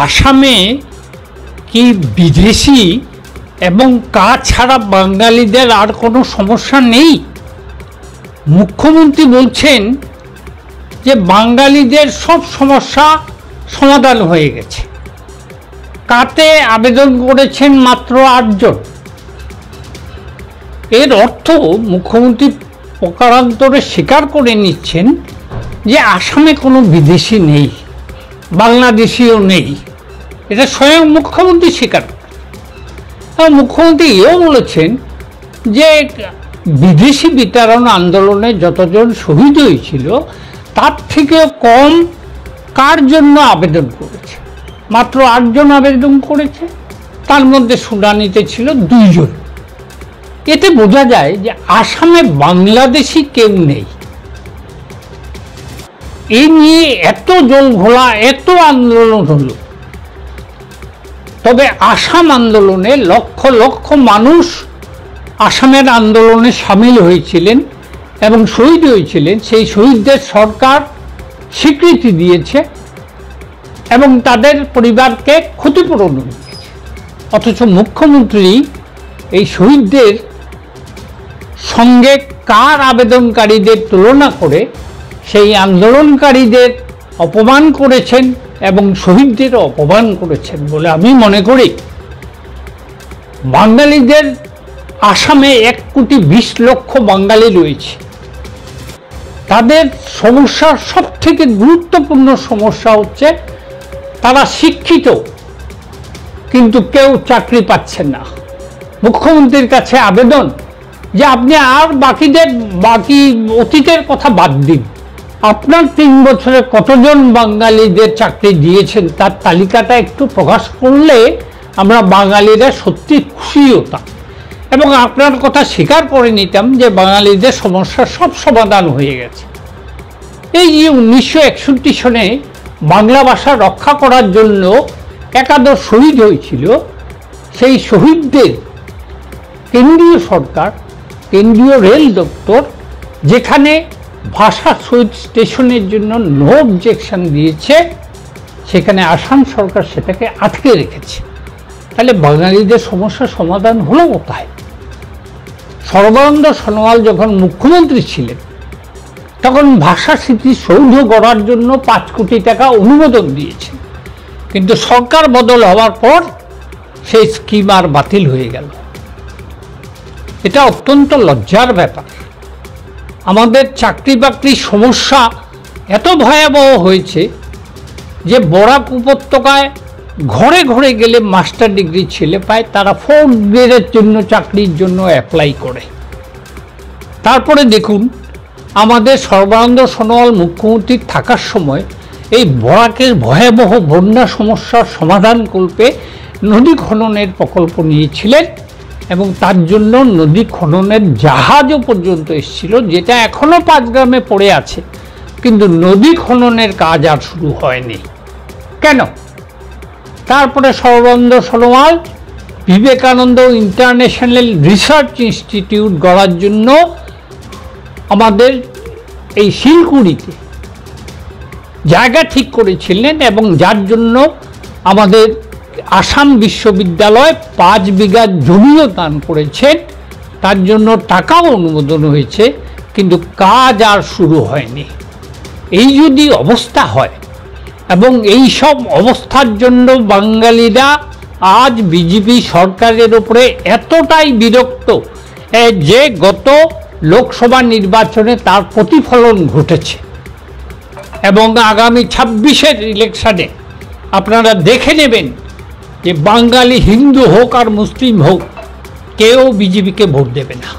আসামে কি বিদেশি এবং কাজ ছাড়া বাঙালিদের আর কোনো সমস্যা নেই? মুখ্যমন্ত্রী বলছেন যে বাঙালিদের সব সমস্যা সমাধান হয়ে গেছে। কাতে আবেদন করেছেন মাত্র 8 জন। এর অর্থ মুখ্যমন্ত্রী প্রকারান্তরে স্বীকার করে নিচ্ছেন যে আসামে কোনো বিদেশি নেই, বাংলাদেশিও নেই। এটা স্বয়ং মুখ্যমন্ত্রী স্বীকার করেন। মুখ্যমন্ত্রী এও বলেছেন যে বিদেশি বিতাড়ন আন্দোলনে যতজন শহীদ হয়েছিল তার থেকেও কম কার জন্য আবেদন করেছে। মাত্র 8 জন আবেদন করেছে, তার মধ্যে শুনানিতে ছিল 2 জন। এতে বোঝা যায় যে আসামে বাংলাদেশি কেউ নেই। এই নিয়ে এত জল ঘোলা, এত আন্দোলন হলো। তবে আসাম আন্দোলনে লক্ষ লক্ষ মানুষ আসামের আন্দোলনে সামিল হয়েছিলেন এবং শহীদ হয়েছিলেন। সেই শহীদদের সরকার স্বীকৃতি দিয়েছে এবং তাদের পরিবারকে ক্ষতিপূরণ দিয়েছে। অথচ মুখ্যমন্ত্রী এই শহীদদের সঙ্গে কার আবেদনকারীদের তুলনা করে সেই আন্দোলনকারীদের অপমান করেছেন এবং শহীদদেরও অপমান করেছেন বলে আমি মনে করি। বাঙালিদের আসামে 1,20,00,000 বাঙালি রয়েছে। তাদের সমস্যার সবথেকে গুরুত্বপূর্ণ সমস্যা হচ্ছে তারা শিক্ষিত কিন্তু কেউ চাকরি পাচ্ছেন না। মুখ্যমন্ত্রীর কাছে আবেদন যে আপনি আর বাকি অতীতের কথা বাদ দিন, আপনার 3 বছরে কতজন বাঙালিদের চাকরি দিয়েছেন তার তালিকাটা একটু প্রকাশ করলে আমরা বাঙালিরা সত্যি খুশি হতাম এবং আপনার কথা স্বীকার করে নিতাম যে বাঙালিদের সমস্যার সব সমাধান হয়ে গেছে। এই যে 1961 সনে বাংলা ভাষা রক্ষা করার জন্য একাদশ শহীদ হয়েছিল, সেই শহীদদের কেন্দ্রীয় সরকার, কেন্দ্রীয় রেল দপ্তর যেখানে ভাষা শহীদ স্টেশনের জন্য নো অবজেকশন দিয়েছে, সেখানে আসাম সরকার সেটাকে আটকে রেখেছে। তাহলে বাঙালিদের সমস্যার সমাধান হলো কোথায়? সর্বানন্দ সোনোয়াল যখন মুখ্যমন্ত্রী ছিলেন তখন ভাষা স্মৃতিসৌধ গড়ার জন্য 5 কোটি টাকা অনুমোদন দিয়েছেন, কিন্তু সরকার বদল হওয়ার পর সেই স্কিম আর বাতিল হয়ে গেল। এটা অত্যন্ত লজ্জার ব্যাপার। আমাদের চাকরি বাকরির সমস্যা এত ভয়াবহ হয়েছে যে বরাক উপত্যকায় ঘরে ঘরে গেলে মাস্টার ডিগ্রি ছেলে পায়, তারা 4th গ্রেডের জন্য চাকরির জন্য অ্যাপ্লাই করে। তারপরে দেখুন আমাদের সর্বানন্দ সোনোয়াল মুখ্যমন্ত্রী থাকার সময় এই বরাকের ভয়াবহ বন্যা সমস্যার সমাধান কল্পে নদী খননের প্রকল্প নিয়েছিলেন এবং তার জন্য নদী খননের জাহাজও পর্যন্ত এসেছিল, যেটা এখনো 5 গ্রামে পড়ে আছে, কিন্তু নদী খননের কাজ আর শুরু হয়নি। কেন? তারপরে Sarbananda Sonowal Vivekananda international research institute গড়ার জন্য আমাদের এই শিলকুড়িতে জায়গা ঠিক করেছিলেন এবং যার জন্য আমাদের আসাম বিশ্ববিদ্যালয় 5 বিঘা জমিও দান করেছেন, তার জন্য টাকাও অনুমোদন হয়েছে, কিন্তু কাজ আর শুরু হয়নি। এই যদি অবস্থা হয় এবং এই সব অবস্থার জন্য বাঙালিরা আজ বিজেপি সরকারের উপরে এতটাই বিরক্ত যে গত লোকসভা নির্বাচনে তার প্রতিফলন ঘটেছে এবং আগামী 26-এর ইলেকশনে আপনারা দেখে নেবেন যে বাঙালি হিন্দু হোক আর মুসলিম হোক কেউ বিজেপিকে ভোট দেবে না।